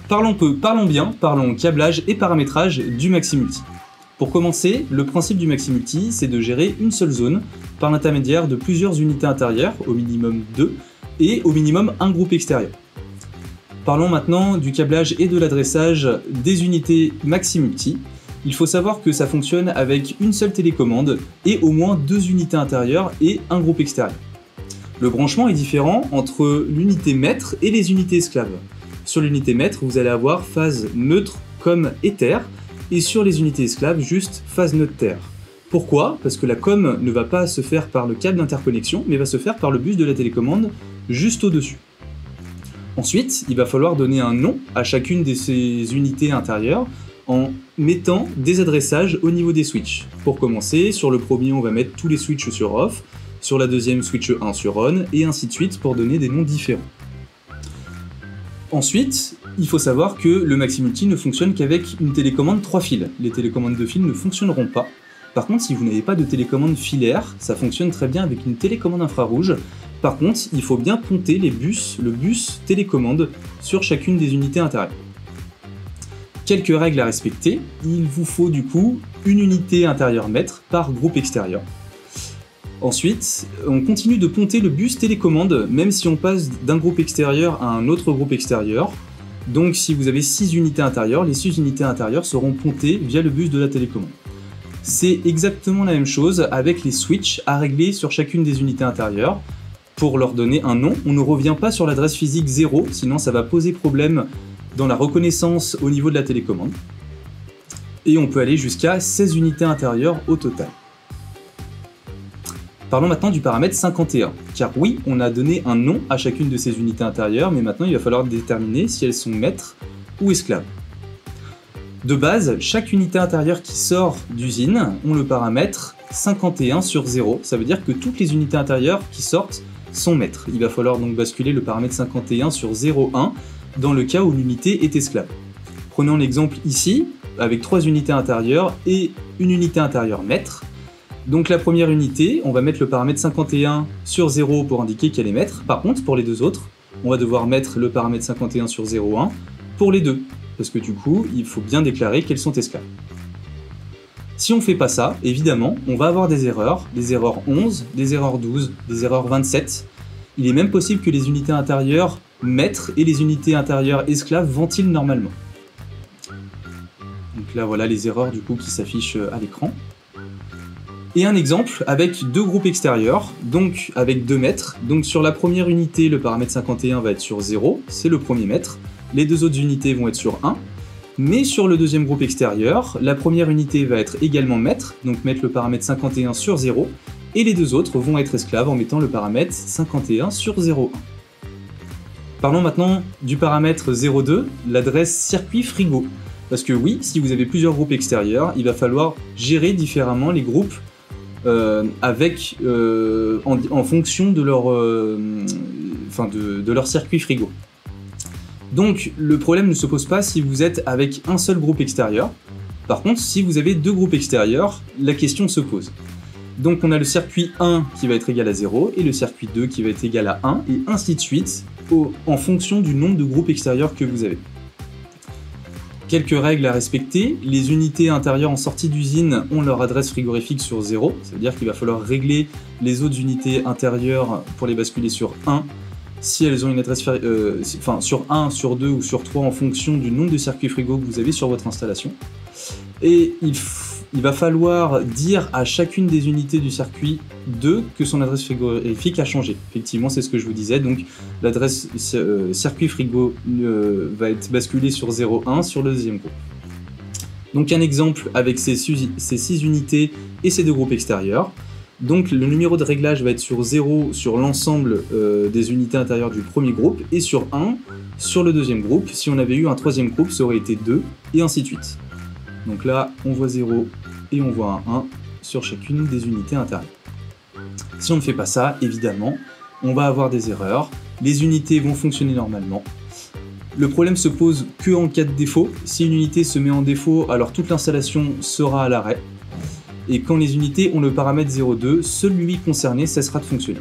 Parlons peu, parlons bien, parlons câblage et paramétrage du Maximulti. Pour commencer, le principe du Maximulti, c'est de gérer une seule zone par l'intermédiaire de plusieurs unités intérieures, au minimum 2, et au minimum un groupe extérieur. Parlons maintenant du câblage et de l'adressage des unités Maximulti. Il faut savoir que ça fonctionne avec une seule télécommande et au moins 2 unités intérieures et un groupe extérieur. Le branchement est différent entre l'unité maître et les unités esclaves. Sur l'unité maître, vous allez avoir phase neutre comme Ether, et sur les unités esclaves, juste phase neutre Terre. Pourquoi? Parce que la com ne va pas se faire par le câble d'interconnexion, mais va se faire par le bus de la télécommande juste au-dessus. Ensuite, il va falloir donner un nom à chacune de ces unités intérieures en mettant des adressages au niveau des switches. Pour commencer, sur le premier, on va mettre tous les switches sur off, sur la deuxième, switch 1 sur on, et ainsi de suite pour donner des noms différents. Ensuite, il faut savoir que le Maximulti ne fonctionne qu'avec une télécommande 3 fils. Les télécommandes 2 fils ne fonctionneront pas. Par contre, si vous n'avez pas de télécommande filaire, ça fonctionne très bien avec une télécommande infrarouge. Par contre, il faut bien ponter le bus télécommande sur chacune des unités intérieures. Quelques règles à respecter. Il vous faut du coup une unité intérieure maître par groupe extérieur. Ensuite, on continue de ponter le bus télécommande, même si on passe d'un groupe extérieur à un autre groupe extérieur. Donc si vous avez 6 unités intérieures, les 6 unités intérieures seront pontées via le bus de la télécommande. C'est exactement la même chose avec les switches à régler sur chacune des unités intérieures. Pour leur donner un nom, on ne revient pas sur l'adresse physique 0, sinon ça va poser problème dans la reconnaissance au niveau de la télécommande. Et on peut aller jusqu'à 16 unités intérieures au total. Parlons maintenant du paramètre 51, car oui, on a donné un nom à chacune de ces unités intérieures, mais maintenant il va falloir déterminer si elles sont maîtres ou esclaves. De base, chaque unité intérieure qui sort d'usine ont le paramètre 51 sur 0, ça veut dire que toutes les unités intérieures qui sortent sont maîtres. Il va falloir donc basculer le paramètre 51 sur 0,1 dans le cas où l'unité est esclave. Prenons l'exemple ici, avec 3 unités intérieures et une unité intérieure maître. Donc la première unité, on va mettre le paramètre 51 sur 0 pour indiquer qu'elle est maître. Par contre, pour les deux autres, on va devoir mettre le paramètre 51 sur 0,1 pour les deux, parce que du coup, il faut bien déclarer qu'elles sont esclaves. Si on ne fait pas ça, évidemment, on va avoir des erreurs 11, des erreurs 12, des erreurs 27. Il est même possible que les unités intérieures maîtres et les unités intérieures esclaves ventilent normalement. Donc là, voilà les erreurs du coup qui s'affichent à l'écran. Et un exemple avec 2 groupes extérieurs, donc avec 2 mètres. Donc sur la première unité, le paramètre 51 va être sur 0, c'est le premier mètre. Les 2 autres unités vont être sur 1. Mais sur le deuxième groupe extérieur, la première unité va être également maître, donc mettre le paramètre 51 sur 0. Et les 2 autres vont être esclaves en mettant le paramètre 51 sur 0,1. Parlons maintenant du paramètre 0,2, l'adresse circuit frigo. Parce que oui, si vous avez plusieurs groupes extérieurs, il va falloir gérer différemment les groupes en fonction de leur circuit frigo. Donc le problème ne se pose pas si vous êtes avec un seul groupe extérieur. Par contre, si vous avez 2 groupes extérieurs, la question se pose. Donc on a le circuit 1 qui va être égal à 0 et le circuit 2 qui va être égal à 1 et ainsi de suite en fonction du nombre de groupes extérieurs que vous avez. Quelques règles à respecter, les unités intérieures en sortie d'usine ont leur adresse frigorifique sur 0, ça veut dire qu'il va falloir régler les autres unités intérieures pour les basculer sur 1, si elles ont une adresse sur 1, sur 2 ou sur 3 en fonction du nombre de circuits frigo que vous avez sur votre installation. Et il va falloir dire à chacune des unités du circuit 2 que son adresse frigorifique a changé. Effectivement, c'est ce que je vous disais, donc l'adresse circuit frigo va être basculée sur 0,1 sur le deuxième groupe. Donc un exemple avec ces 6 unités et ces 2 groupes extérieurs. Donc le numéro de réglage va être sur 0 sur l'ensemble des unités intérieures du premier groupe et sur 1 sur le deuxième groupe. Si on avait eu un troisième groupe, ça aurait été 2 et ainsi de suite. Donc là, on voit 0 et on voit un 1 sur chacune des unités intérieures. Si on ne fait pas ça, évidemment, on va avoir des erreurs, les unités vont fonctionner normalement. Le problème se pose que en cas de défaut. Si une unité se met en défaut, alors toute l'installation sera à l'arrêt. et quand les unités ont le paramètre 0,2, celui concerné cessera de fonctionner.